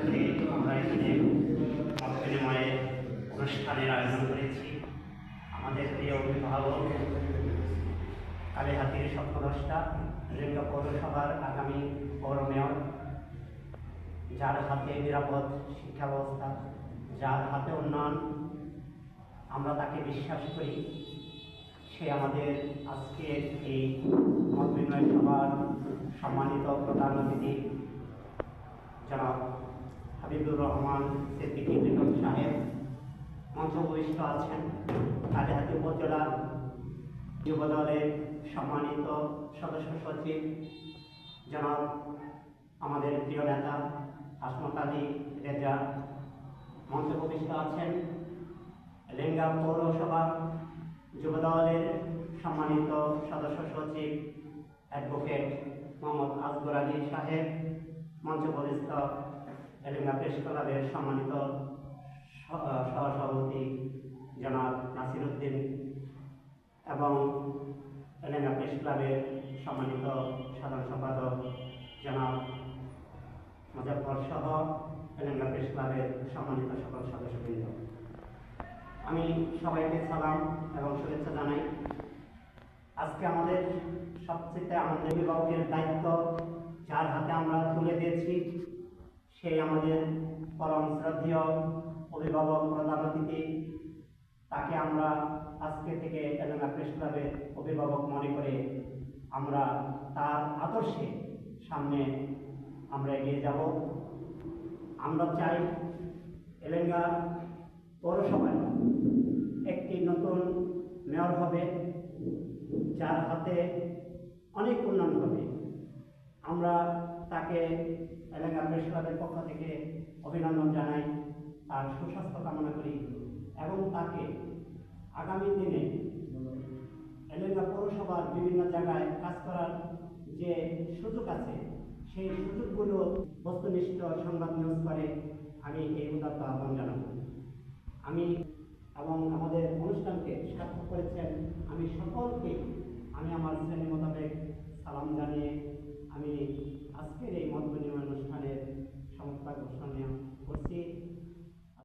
সাথে আমরা এখানে মত বিনিময়ে অনুষ্ঠানের আয়োজন করেছি। আমাদের প্রিয় অভিভাবক কালীহাতির স্বপ্নদ্রষ্টা রেঙ্গা পৌরসভার আগামী পৌর মেয়র, যার হাতে নিরাপদ শিক্ষা ব্যবস্থা, যার হাতে উন্নয়ন, আমরা তাকে বিশ্বাস করি। সে আমাদের আজকের এই মত বিনিময় সভার সম্মানিত প্রধান অতিথি জনাব হাবিবুর রহমান সিদ্দিকী লিটন সাহেব মঞ্চ উপবিষ্ট আছেন। কালীহাতি উপজেলা যুব দলের সম্মানিত সদস্য সচিব জনাব আমাদের প্রিয় নেতা আসমত আলী রেজা মঞ্চ উপবিষ্ট আছেন। লেঙ্গা পৌরসভা যুব দলের সম্মানিত সদস্য সচিব অ্যাডভোকেট মোহাম্মদ আসগর আলী সাহেব মঞ্চ উপবিষ্ট। লেঙ্গা প্রেস ক্লাবের সম্মানিত সহসভাপতি জনাব নাসির উদ্দিন এবং লেঙ্গা প্রেস ক্লাবের সম্মানিত সাধারণ সম্পাদক জনাব মুজাফফর সহ লেঙ্গা প্রেস ক্লাবের সম্মানিত সকল সদস্যবৃন্দ, আমি সবাইকে সালাম এবং শুভেচ্ছা জানাই। আজকে আমাদের সবচেয়ে আমাদের অভিভাবকের দায়িত্ব যার হাতে আমরা তুলে দিয়েছি, সেই আমাদের পরম শ্রদ্ধেয় অভিভাবক প্রধান অতিথি। তাকে আমরা আজকে থেকে লেঙ্গা প্রেস ক্লাবের অভিভাবক মনে করে আমরা তার আদর্শে সামনে আমরা এগিয়ে যাব। আমরা চাই লেঙ্গা পৌরসভায় একটি নতুন মেয়র হবে, যার হাতে অনেক উন্নয়ন হবে। আমরা তাকে লেঙ্গা প্রেস ক্লাবের পক্ষ থেকে অভিনন্দন জানাই, তার সুস্বাস্থ্য কামনা করি এবং তাকে আগামী দিনে লেঙ্গা পৌরসভার বিভিন্ন জায়গায় কাজ করার যে সুযোগ আছে, সেই সুযোগগুলো বস্তুনিষ্ঠ সংবাদ নিউজ করে আমি এই উদাত্ত আহ্বান জানাব। আমি এবং আমাদের অনুষ্ঠানকে সার্থক করেছেন আমি সকলকে আমি আমার শ্রেণী মোতাবেক সালাম জানিয়ে আমি আজকের এই মত বিনিময় অনুষ্ঠানের সমাপ্ত ঘোষণা